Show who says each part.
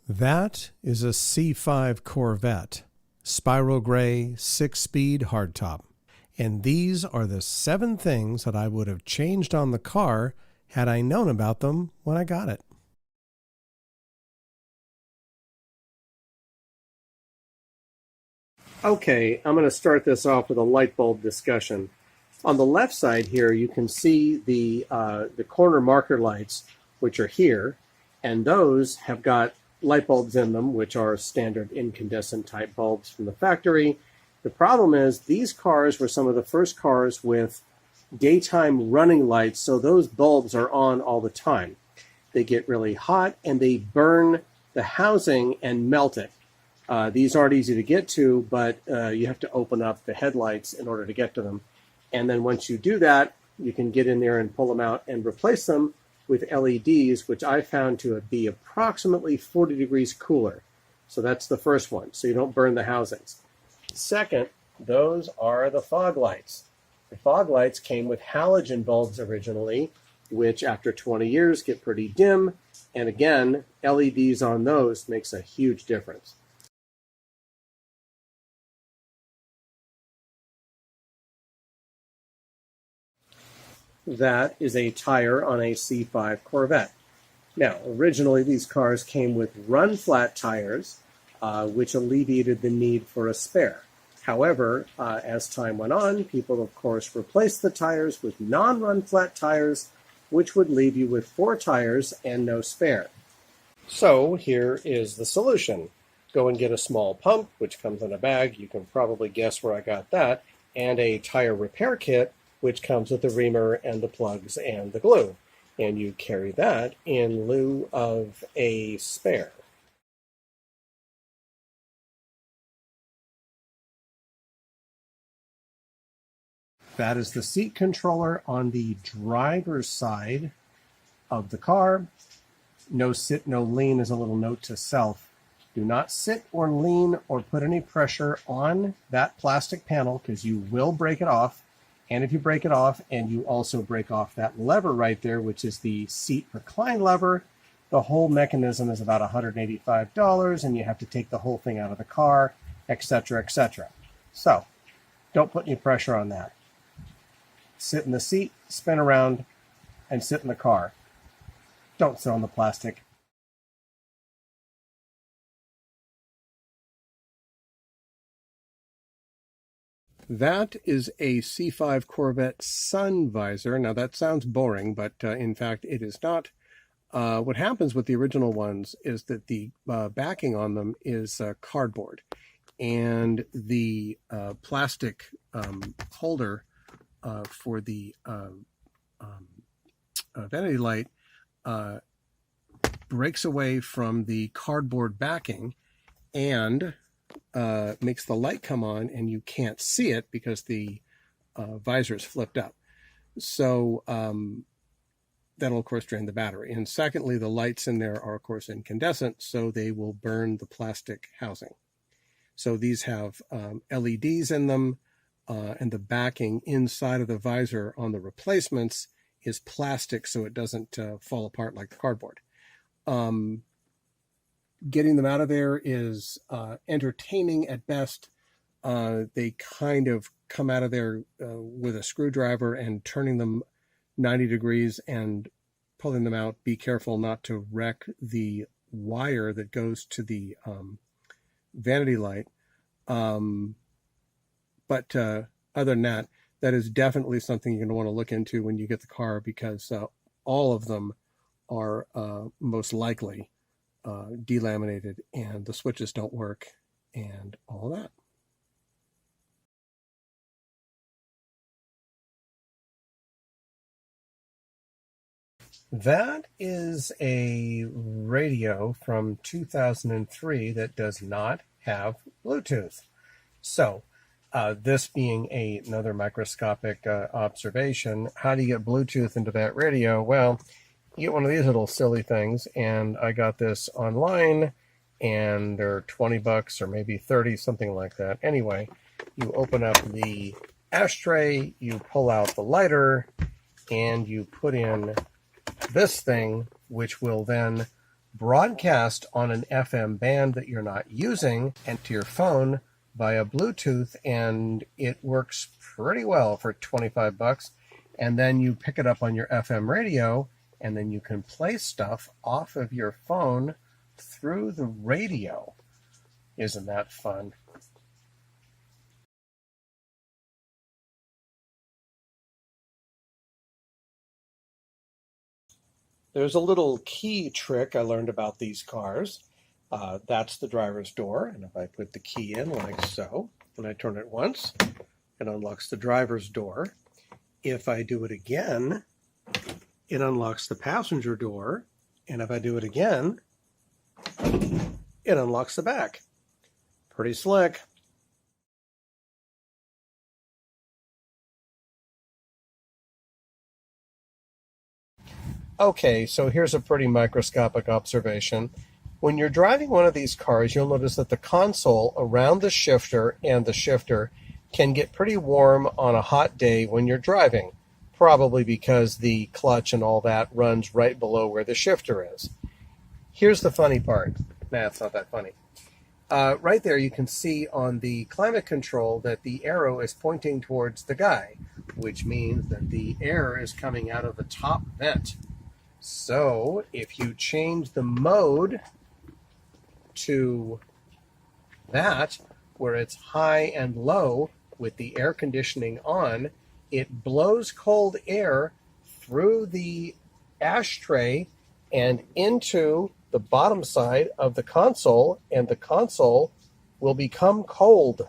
Speaker 1: That is a C5 Corvette, spiral gray, 6-speed hardtop. And these are the 7 things that I would have changed on the car had I known about them when I got it. Okay, I'm going to start this off with a light bulb discussion. On the left side here, you can see the corner marker lights, which are here, and those have got light bulbs in them, which are standard incandescent type bulbs from the factory. The problem is these cars were some of the first cars with daytime running lights, so those bulbs are on all the time. They get really hot and they burn the housing and melt it. These aren't easy to get to, but you have to open up the headlights in order to get to them. And then once you do that, you can get in there and pull them out and replace them with LEDs, which I found to be approximately 40 degrees cooler. So that's the first one, so you don't burn the housings. Second, those are the fog lights. The fog lights came with halogen bulbs originally, which after 20 years get pretty dim. And again, LEDs on those makes a huge difference. That is a tire on a C5 Corvette. Now, originally these cars came with run-flat tires, which alleviated the need for a spare. However, as time went on, people, of course, replaced the tires with non-run-flat tires, which would leave you with 4 tires and no spare. So here is the solution. Go and get a small pump, which comes in a bag. You can probably guess where I got that, and a tire repair kit, which comes with the reamer and the plugs and the glue. And you carry that in lieu of a spare. That is the seat controller on the driver's side of the car. No sit, no lean is a little note to self. Do not sit or lean or put any pressure on that plastic panel because you will break it off. And if you break it off and you also break off that lever right there, which is the seat recline lever, the whole mechanism is about $185 and you have to take the whole thing out of the car, etc., etc. So don't put any pressure on that. Sit in the seat, spin around, and sit in the car. Don't sit on the plastic. That is a C5 Corvette sun visor. Now that sounds boring, but in fact it is not. What happens with the original ones is that the backing on them is cardboard, and the plastic holder for the vanity light breaks away from the cardboard backing and makes the light come on, and you can't see it because the visor is flipped up. So that'll, of course, drain the battery. And secondly, the lights in there are, of course, incandescent, so they will burn the plastic housing. So these have LEDs in them, and the backing inside of the visor on the replacements is plastic, so it doesn't fall apart like the cardboard. Getting them out of there is entertaining at best. They kind of come out of there with a screwdriver and turning them 90 degrees and pulling them out. Be careful not to wreck the wire that goes to the vanity light. But other than that, that is definitely something you're going to want to look into when you get the car, because all of them are most likely delaminated and the switches don't work and all that. That is a radio from 2003 that does not have Bluetooth. So this being another microscopic observation, how do you get Bluetooth into that radio? Well, you get one of these little silly things, and I got this online, and they're 20 bucks or maybe 30, something like that. Anyway, you open up the ashtray, you pull out the lighter, and you put in this thing, which will then broadcast on an FM band that you're not using and to your phone via Bluetooth, and it works pretty well for 25 bucks. And then you pick it up on your FM radio, and then you can play stuff off of your phone through the radio. Isn't that fun? There's a little key trick I learned about these cars. That's the driver's door, and if I put the key in like so, and I turn it once, it unlocks the driver's door. If I do it again, it unlocks the passenger door, and if I do it again, it unlocks the back. Pretty slick. Okay, so here's a pretty microscopic observation. When you're driving one of these cars, you'll notice that the console around the shifter and the shifter can get pretty warm on a hot day when you're driving, probably because the clutch and all that runs right below where the shifter is. Here's the funny part. Nah, it's not that funny. Right there you can see on the climate control that the arrow is pointing towards the guy, which means that the air is coming out of the top vent. So if you change the mode to that, where it's high and low with the air conditioning on, it blows cold air through the ashtray and into the bottom side of the console, and the console will become cold.